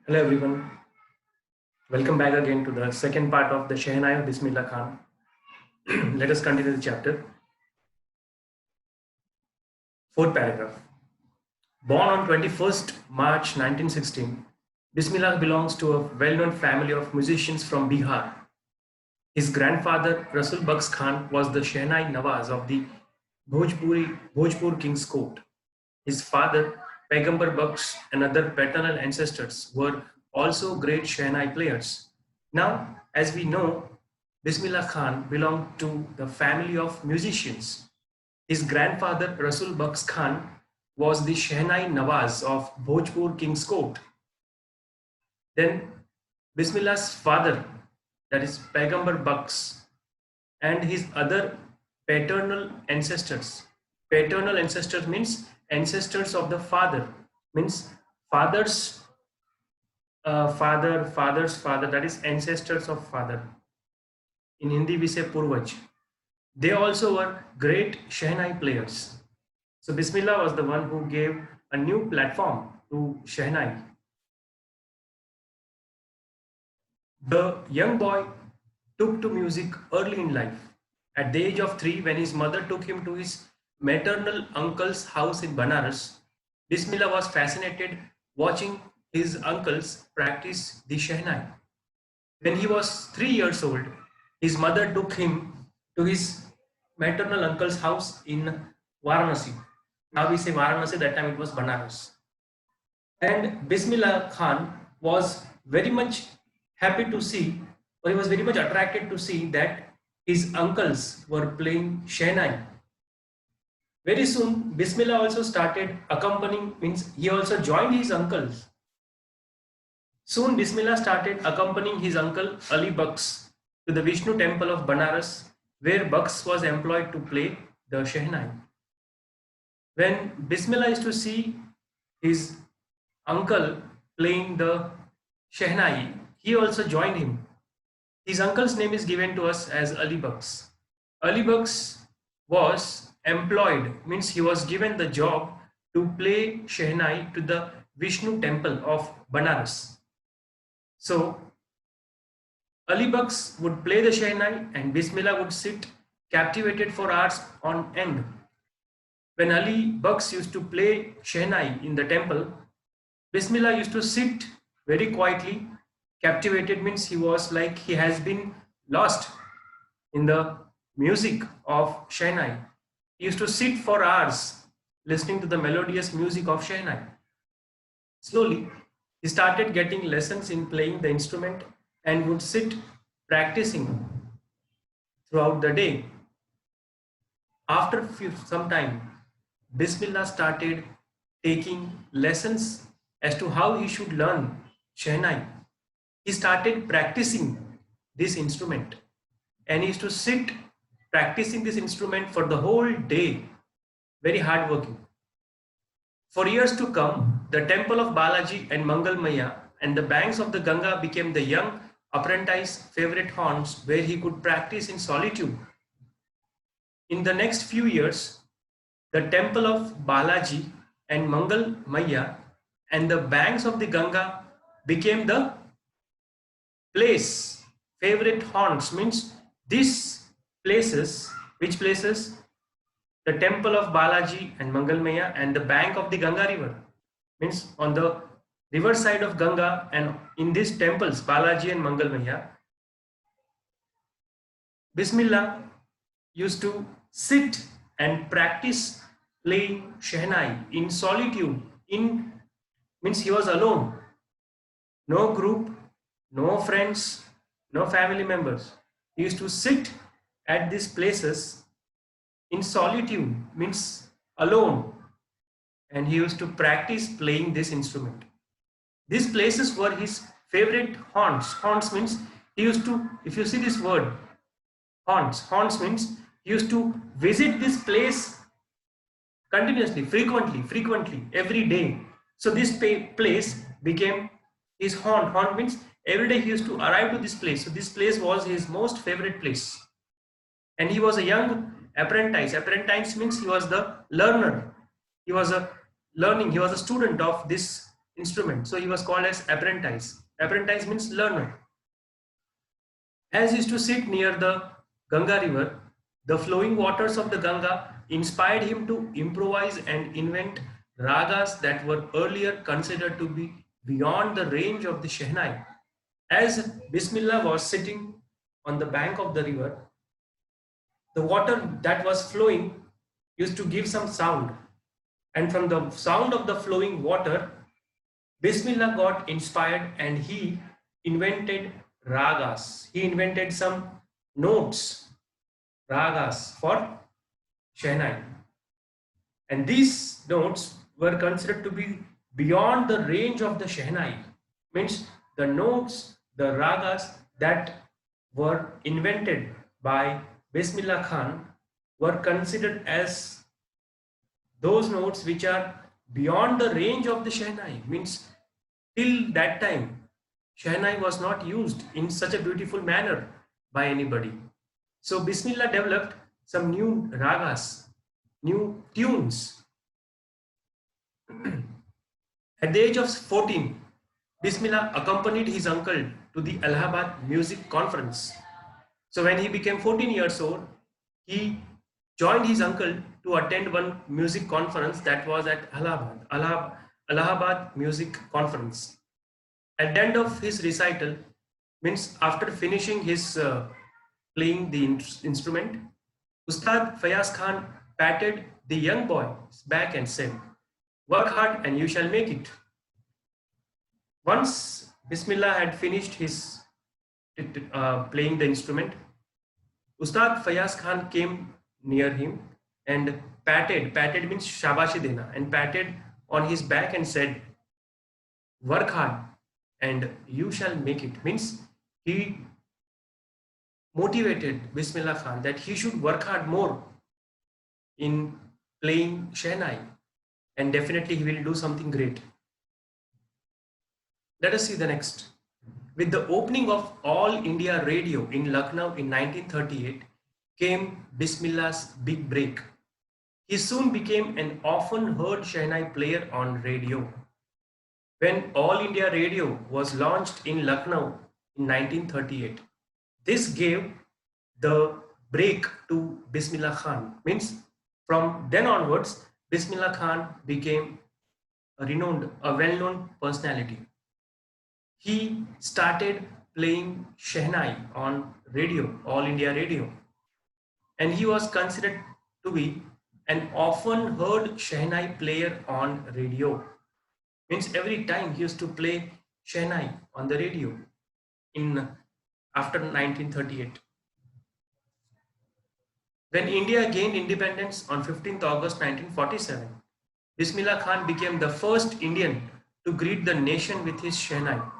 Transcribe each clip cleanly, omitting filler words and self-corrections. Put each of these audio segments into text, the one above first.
Hello everyone, welcome back again to the second part of the Shehnai of Bismillah Khan. Let us continue the chapter. Fourth paragraph. Born on 21st March 1916, Bismillah belongs to a well-known family of musicians from Bihar. His grandfather Rasul Baks Khan was the Shehnai Nawaz of the Bhojpur King's court. His father Paigambar Baks and other paternal ancestors were also great Shehnai players. Now, as we know, Bismillah Khan belonged to the family of musicians. His grandfather Rasul Baks Khan was the Shehnai Nawaz of Bhojpur King's court. Then Bismillah's father, that is Paigambar Baks, and his other paternal ancestors. Paternal ancestors means ancestors of the father, means father's father's father, that is ancestors of father. In Hindi we say Purvaj. They also were great Shehnai players. So Bismillah was the one who gave a new platform to Shehnai. The young boy took to music early in life. At the age of 3, when his mother took him to his maternal uncle's house in Banaras, Bismillah was fascinated watching his uncles practice the Shehnai. When he was 3 years old, his mother took him to his maternal uncle's house in Varanasi. Now we say Varanasi, that time it was Banaras. And Bismillah Khan was very much happy to see, or he was very much attracted to see that his uncles were playing Shehnai. Very soon, Bismillah also started accompanying, means he also joined his uncles. Soon Bismillah started accompanying his uncle Ali Baks to the Vishnu temple of Banaras, where Baks was employed to play the Shehnai. When Bismillah used to see his uncle playing the Shehnai, he also joined him. His uncle's name is given to us as Ali Baks. Ali Baks was employed, means he was given the job to play Shehnai to the Vishnu temple of Banaras. So Ali Baks would play the Shehnai and Bismillah would sit captivated for hours on end. When Ali Baks used to play Shehnai in the temple, Bismillah used to sit very quietly. Captivated means he was like he has been lost in the music of Shehnai. He used to sit for hours listening to the melodious music of Shehnai. Slowly, he started getting lessons in playing the instrument and would sit practicing throughout the day. After some time, Bismillah started taking lessons as to how he should learn Shehnai. He started practicing this instrument and he used to sit practicing this instrument for the whole day, very hardworking. For years to come, the temple of Balaji and Mangal Maya and the banks of the Ganga became the young apprentice's favorite haunts where he could practice in solitude. In the next few years, the temple of Balaji and Mangal Maya and the banks of the Ganga became the place, favorite haunts, means these places, which places? The temple of Balaji and Mangal Maya and the bank of the Ganga river, means on the river side of Ganga, and in these temples, Balaji and Mangal Maya, Bismillah used to sit and practice playing Shehnai in solitude, in means he was alone, no group, no friends, no family members. He used to sit at these places in solitude, means alone, and he used to practice playing this instrument. These places were his favorite haunts. Haunts means he used to, if you see this word, haunts means he used to visit this place continuously, frequently, every day. So this place became his haunt. Haunt means every day he used to arrive to this place. So this place was his most favorite place. And he was a young apprentice. Apprentice means he was the learner. He was a student of this instrument. So he was called as apprentice. Apprentice means learner. As he used to sit near the Ganga river, the flowing waters of the Ganga inspired him to improvise and invent ragas that were earlier considered to be beyond the range of the Shehnai. As Bismillah was sitting on the bank of the river, the water that was flowing used to give some sound, and from the sound of the flowing water, Bismillah got inspired and he invented ragas. He invented some notes, ragas for Shehnai. And these notes were considered to be beyond the range of the Shehnai. Means the notes, the ragas that were invented by Bismillah Khan were considered as those notes which are beyond the range of the Shehnai. Means till that time, Shehnai was not used in such a beautiful manner by anybody. So Bismillah developed some new ragas, new tunes. At the age of 14, Bismillah accompanied his uncle to the Allahabad Music Conference. So when he became 14 years old, he joined his uncle to attend one music conference that was at Allahabad Music Conference. At the end of his recital, means after finishing his playing the instrument, Ustad Fayaz Khan patted the young boy's back and said, "Work hard and you shall make it." Once Bismillah had finished his playing the instrument, Ustad Fayaz Khan came near him and patted means shabashi dena, and patted on his back and said, "Work hard and you shall make it." Means he motivated Bismillah Khan that he should work hard more in playing Shehnai, and definitely he will do something great. Let us see the next. With the opening of All India Radio in Lucknow in 1938 came Bismillah's big break. He soon became an often heard Shehnai player on radio. When All India Radio was launched in Lucknow in 1938, this gave the break to Bismillah Khan. Means from then onwards, Bismillah Khan became a well-known personality. He started playing Shehnai on radio, All India Radio, and he was considered to be an often heard Shehnai player on radio. Means every time he used to play Shehnai on the radio after 1938. When India gained independence on 15th August 1947, Bismillah Khan became the first Indian to greet the nation with his Shehnai.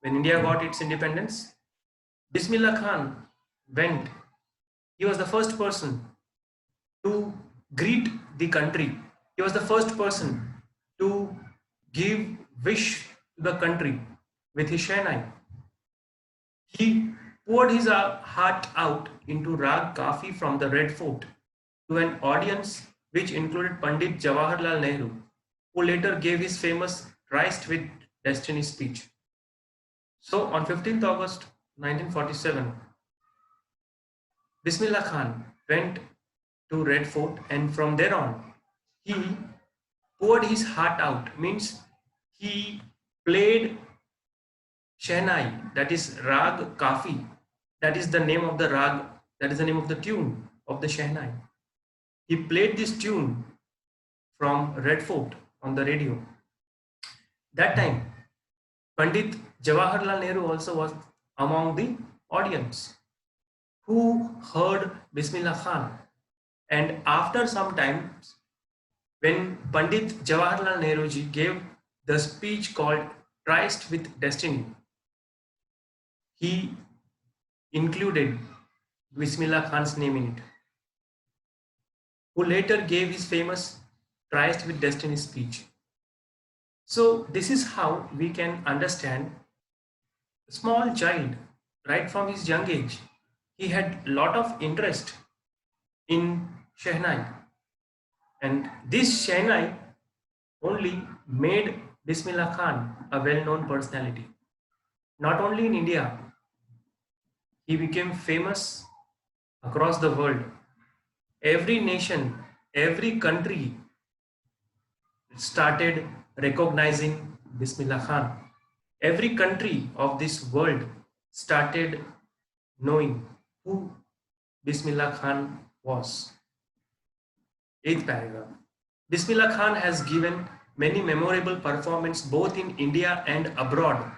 When India got its independence, Bismillah Khan he was the first person to greet the country. He was the first person to give wish to the country with his Shehnai. He poured his heart out into Rag Kafi from the Red Fort to an audience which included Pandit Jawaharlal Nehru, who later gave his famous Tryst with Destiny speech. So on 15th August 1947, Bismillah Khan went to Red Fort, and from there on, he poured his heart out. Means he played Shehnai, that is Rag Kafi. That is the name of the Rag, that is the name of the tune of the Shehnai. He played this tune from Red Fort on the radio. That time, Pandit Jawaharlal Nehru also was among the audience who heard Bismillah Khan. And after some time, when Pandit Jawaharlal Nehru ji gave the speech called Tryst with Destiny, he included Bismillah Khan's name in it, who later gave his famous Tryst with Destiny speech. So this is how we can understand a small child right from his young age. He had a lot of interest in Shehnai, and this Shehnai only made Bismillah Khan, a well-known personality. Not only in India, he became famous across the world. Every nation, every country started recognizing Bismillah Khan. Every country of this world started knowing who Bismillah Khan was. Eighth paragraph. Bismillah Khan has given many memorable performances both in India and abroad.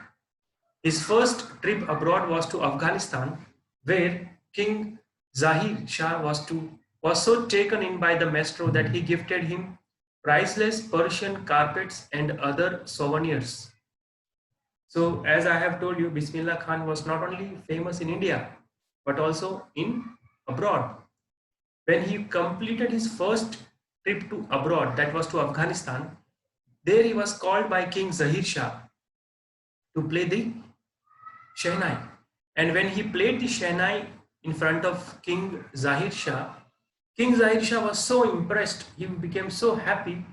His first trip abroad was to Afghanistan, where King Zahir Shah was so taken in by the maestro that he gifted him priceless Persian carpets and other souvenirs. So, as I have told you, Bismillah Khan was not only famous in India, but also in abroad. When he completed his first trip to abroad, that was to Afghanistan, there he was called by King Zahir Shah to play the Shehnai. And when he played the Shehnai in front of King Zahir Shah was so impressed, he became so happy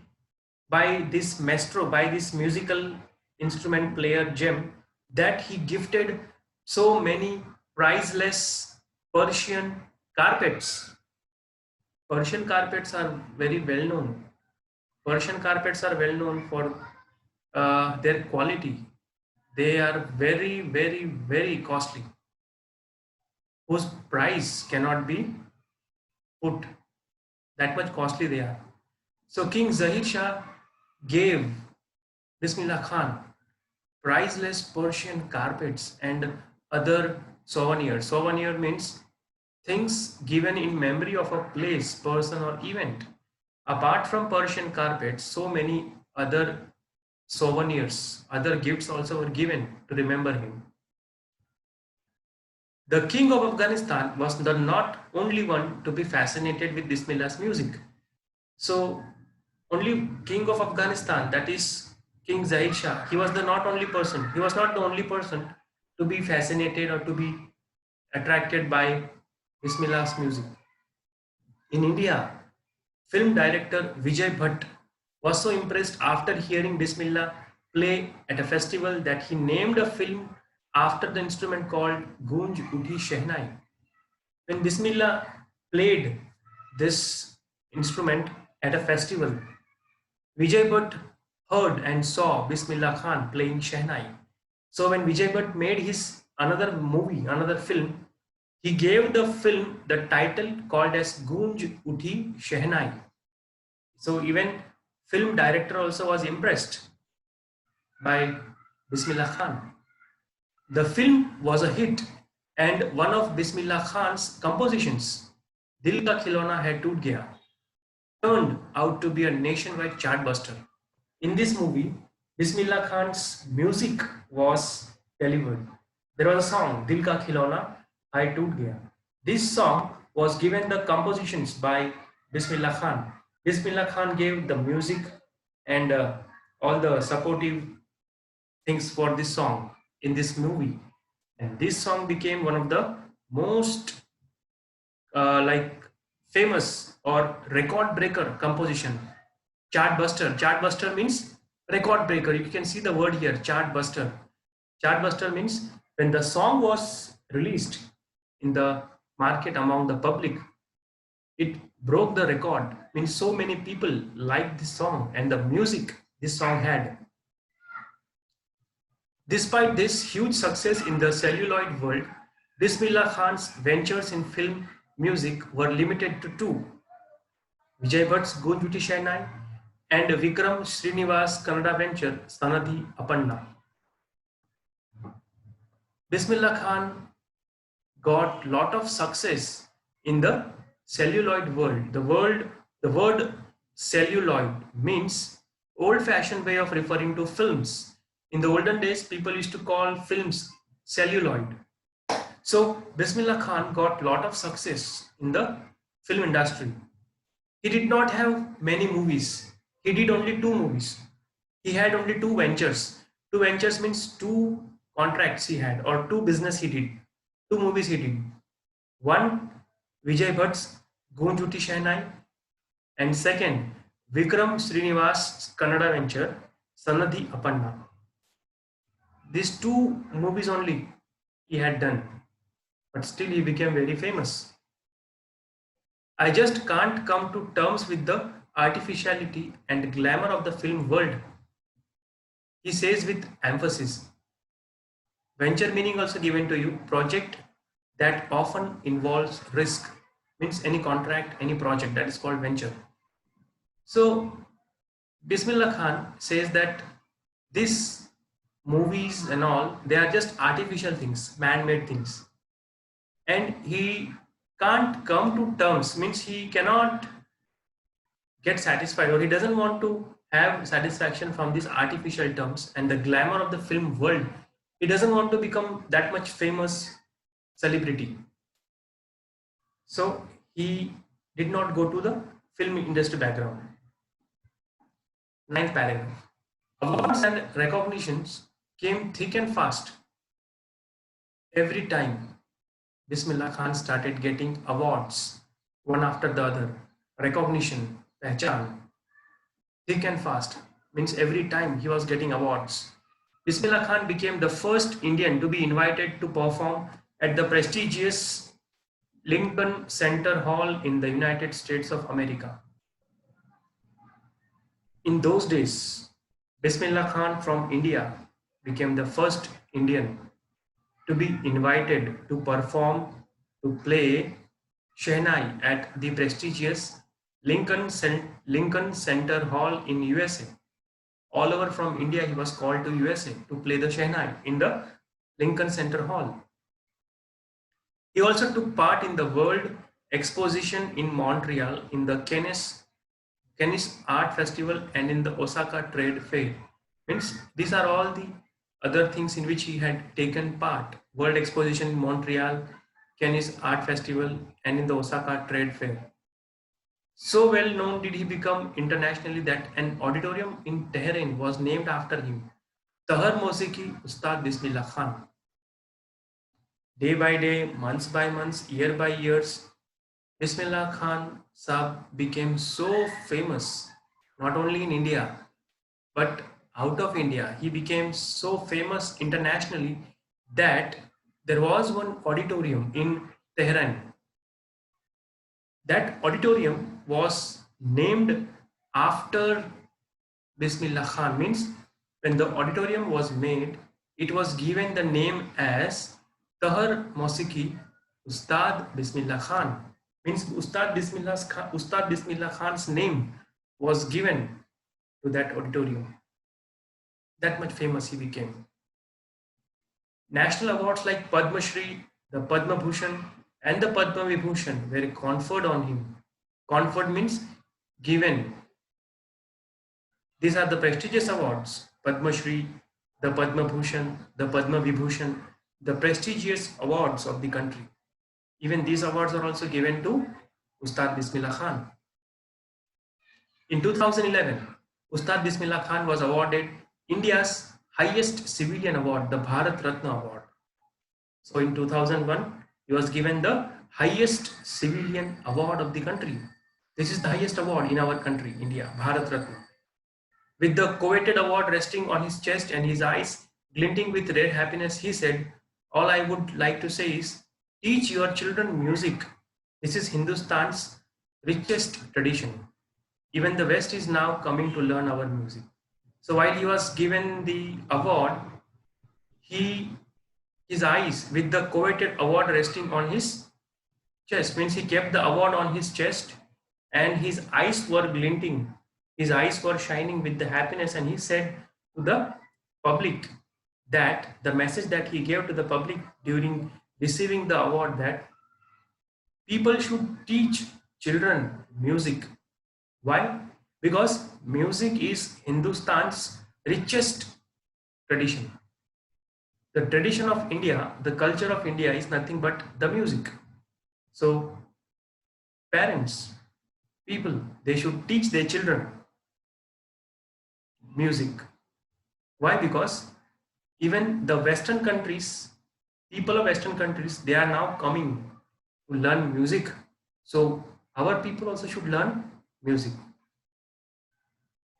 by this maestro, by this musical instrument player gem, that he gifted so many priceless Persian carpets. Persian carpets are very well known. Persian carpets are well known for their quality. They are very, very, very costly, whose price cannot be put. That much costly they are. So King Zahir Shah gave Bismillah Khan priceless Persian carpets and other souvenirs. Souvenir means things given in memory of a place, person, or event. Apart from Persian carpets, so many other souvenirs, other gifts also were given to remember him. The king of Afghanistan was the not only one to be fascinated with Bismillah's music. So, only king of Afghanistan, that is King Zahir Shah, he was the not only person, he was not the only person to be fascinated or to be attracted by Bismillah's music. In India, film director Vijay Bhatt was so impressed after hearing Bismillah play at a festival that he named a film after the instrument called Gunj Uthi Shehnai. When Bismillah played this instrument at a festival, Vijay Bhatt heard and saw Bismillah Khan playing Shehnai. So when Vijay Bhatt made his another movie, another film, he gave the film the title called as Gunj Uthi Shehnai. So even film director also was impressed by Bismillah Khan. The film was a hit, and one of Bismillah Khan's compositions, Dil Ka Khilona Hai Toot Gaya, turned out to be a nationwide chartbuster. In this movie, Bismillah Khan's music was delivered. There was a song, Dil Ka Khilona Hai Toot Gaya. This song was given the compositions by Bismillah Khan. Bismillah Khan gave the music and all the supportive things for this song in this movie, and this song became one of the most famous or record breaker composition. Chartbuster means record breaker. You can see the word here, chartbuster. Chartbuster means when the song was released in the market among the public, it broke the record. Means so many people liked this song and the music this song had. Despite this huge success in the celluloid world, Bismillah Khan's ventures in film music were limited to two: Vijay Bhatt's Gunj Uthi Shehnai and Vikram Srinivas' Kannada venture Sanadhi Apanna. Bismillah Khan got lot of success in the celluloid world. The word celluloid means old-fashioned way of referring to films. In the olden days, people used to call films celluloid. So Bismillah Khan got lot of success in the film industry. He did not have many movies. He did only two movies. He had only two ventures. Two ventures means two contracts he had, or two business he did. Two movies he did. One, Vijay Bhatt's Gunj Uthi Shehnai, and second, Vikram Srinivas' Kannada venture Sanadhi Apanna. These two movies only he had done, but still he became very famous. I just can't come to terms with the artificiality and glamour of the film world, he says with emphasis. Venture meaning also given to you, project that often involves risk, means any contract, any project, that is called venture. So Bismillah Khan says that these movies and all, they are just artificial things, man-made things. And he can't come to terms, means he cannot get satisfied, or he doesn't want to have satisfaction from these artificial terms and the glamour of the film world. He doesn't want to become that much famous celebrity. So he did not go to the film industry background. Ninth paragraph. Awards and recognitions came thick and fast. Every time Bismillah Khan started getting awards, one after the other, recognition, pehchan, thick and fast, means every time he was getting awards. Bismillah Khan became the first Indian to be invited to perform at the prestigious Lincoln Center Hall in the United States of America. In those days, Bismillah Khan from India became the first Indian to be invited to perform, to play Shehnai at the prestigious Lincoln Center Hall in USA. All over from India, he was called to USA to play the Shehnai in the Lincoln Center Hall. He also took part in the World Exposition in Montreal, in the Cannes Art Festival, and in the Osaka Trade Fair. Means these are all the other things in which he had taken part. World Exposition in Montreal, Cannes Art Festival, and in the Osaka Trade Fair. So well known did he become internationally that an auditorium in Tehran was named after him, Tahar Mosiki Ustad Bismillah Khan. Day by day, months by months, year by years, Bismillah Khan Saab became so famous, not only in India, but out of India. He became so famous internationally that there was one auditorium in Tehran. That auditorium was named after Bismillah Khan. Means when the auditorium was made, it was given the name as Tahar Mosiki Ustad Bismillah Khan. Means Ustad Bismillah Khan's name was given to that auditorium. That much famous he became. National awards like Padma Shri, the Padma Bhushan, and the Padma Vibhushan were conferred on him. Conferred means given. These are the prestigious awards: Padma Shri, the Padma Bhushan, the Padma Vibhushan, the prestigious awards of the country. Even these awards are also given to Ustad Bismillah Khan. In 2011, Ustad Bismillah Khan was awarded India's highest civilian award, the Bharat Ratna Award. So in 2001, he was given the highest civilian award of the country. This is the highest award in our country, India, Bharat Ratna. With the coveted award resting on his chest and his eyes glinting with red happiness, he said, "All I would like to say is, teach your children music. This is Hindustan's richest tradition. Even the West is now coming to learn our music." So while he was given the award, his eyes, with the coveted award resting on his chest, means he kept the award on his chest and his eyes were glinting. His eyes were shining with the happiness, and he said to the public that the message that he gave to the public during receiving the award, that people should teach children music. Why? Because music is Hindustan's richest tradition. The tradition of India, the culture of India is nothing but the music. So parents, people, they should teach their children music. Why? Because even the Western countries, people of Western countries, they are now coming to learn music. So our people also should learn music.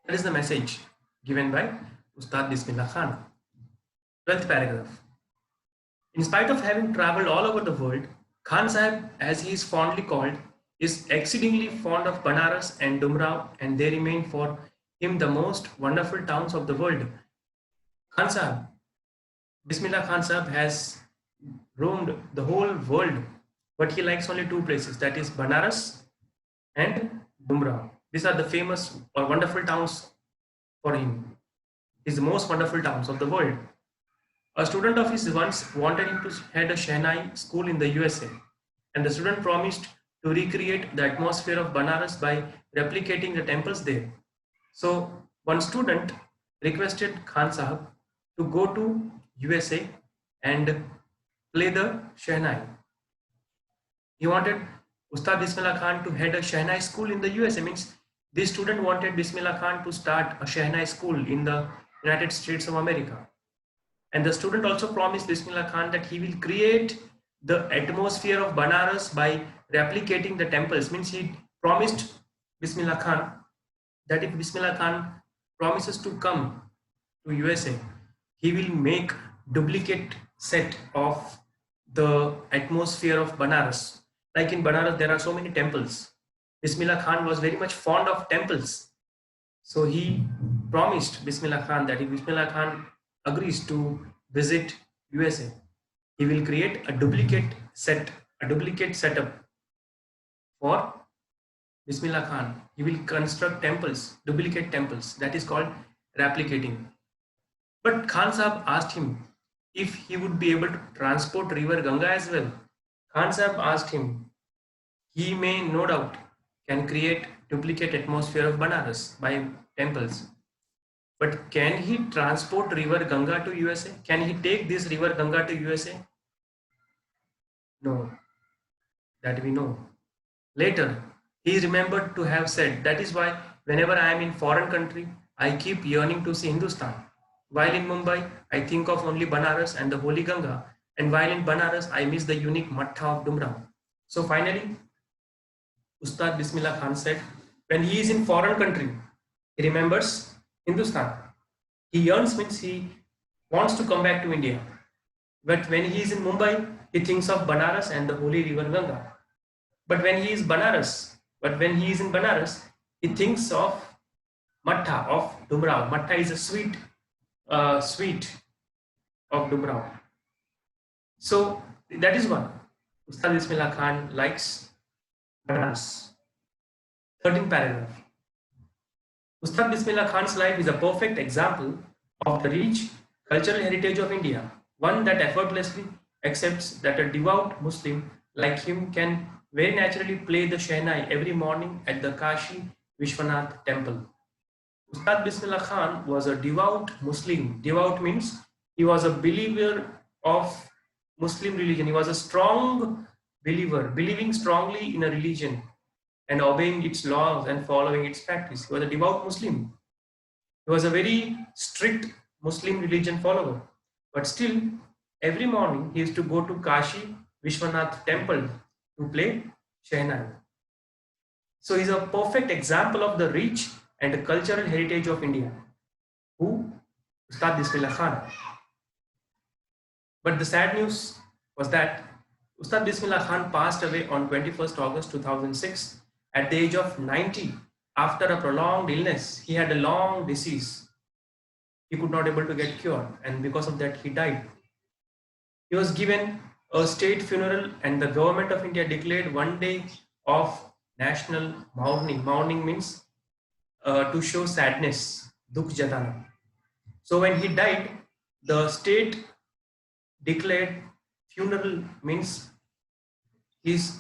That is the message given by Ustad Bismillah Khan. 12th paragraph. In spite of having traveled all over the world, Khan Sahib, as he is fondly called, is exceedingly fond of Banaras and Dumrao, and they remain for him the most wonderful towns of the world. Khan Sahib, Bismillah Khan Sahib has roamed the whole world, but he likes only two places, that is Banaras and Dumrao. These are the famous or wonderful towns for him. These are the most wonderful towns of the world. A student of his once wanted him to head a Shehnai school in the USA, and the student promised to recreate the atmosphere of Banaras by replicating the temples there. So one student requested Khan Sahib to go to USA and play the Shehnai. He wanted Ustad Bismillah Khan to head a Shehnai school in the USA. Means this student wanted Bismillah Khan to start a Shehnai school in the United States of America. And the student also promised Bismillah Khan that he will create the atmosphere of Banaras by replicating the temples. Means he promised Bismillah Khan that if Bismillah Khan promises to come to USA, he will make duplicate set of the atmosphere of Banaras. Like in Banaras, there are so many temples. Bismillah Khan was very much fond of temples. So he promised Bismillah Khan that if Bismillah Khan agrees to visit USA, he will create a duplicate setup for Bismillah Khan. He will construct temples, duplicate temples. That is called replicating. But Khan Sahib asked him if he would be able to transport river Ganga as well. Khan Sahib asked him, he may no doubt can create duplicate atmosphere of Banaras by temples. But can he transport river Ganga to USA? Can he take this river Ganga to USA? No, that we know. Later, he is remembered to have said, that is why whenever I am in foreign country, I keep yearning to see Hindustan. While in Mumbai, I think of only Banaras and the Holy Ganga. And while in Banaras, I miss the unique Mattha of Dumrao. So finally, Ustad Bismillah Khan said, when he is in foreign country, he remembers Hindustan. He yearns, means he wants to come back to India. But when he is in Mumbai, he thinks of Banaras and the holy river Ganga. But when he is in Banaras, he thinks of Mattha of Dumrao. Mattha is a sweet of Dumrao. So that is why Ustad Bismillah Khan likes Banaras. 13th paragraph. Ustad Bismillah Khan's life is a perfect example of the rich cultural heritage of India, one that effortlessly accepts that a devout Muslim like him can very naturally play the Shehnai every morning at the Kashi Vishwanath temple. Ustad Bismillah Khan was a devout Muslim. Devout means he was a believer of Muslim religion. He was a strong believer, believing strongly in a religion and obeying its laws and following its practice. He was a devout Muslim. He was a very strict Muslim religion follower. But still, every morning he used to go to Kashi Vishwanath temple to play Shehnai. So he's a perfect example of the rich and cultural heritage of India. Who? Ustad Bismillah Khan. But the sad news was that Ustad Bismillah Khan passed away on 21st August 2006 at the age of 90 after a prolonged illness. He had a long disease. He could not able to get cured, and because of that he died. He was given a state funeral and the government of India declared one day of national mourning. Mourning means to show sadness, dukh jatana. So when he died, the state declared funeral means his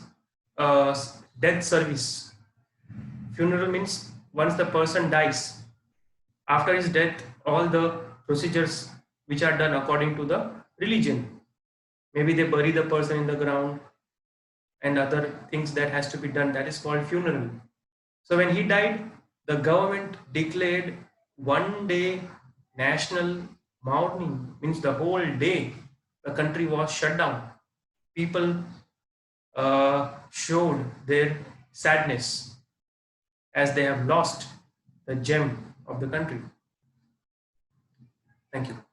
death service. Funeral means once the person dies, after his death, all the procedures which are done according to the religion. Maybe they bury the person in the ground and other things that has to be done. That is called funeral. So when he died, the government declared one day national mourning, means the whole day the country was shut down. People showed their sadness as they have lost the gem of the country. Thank you.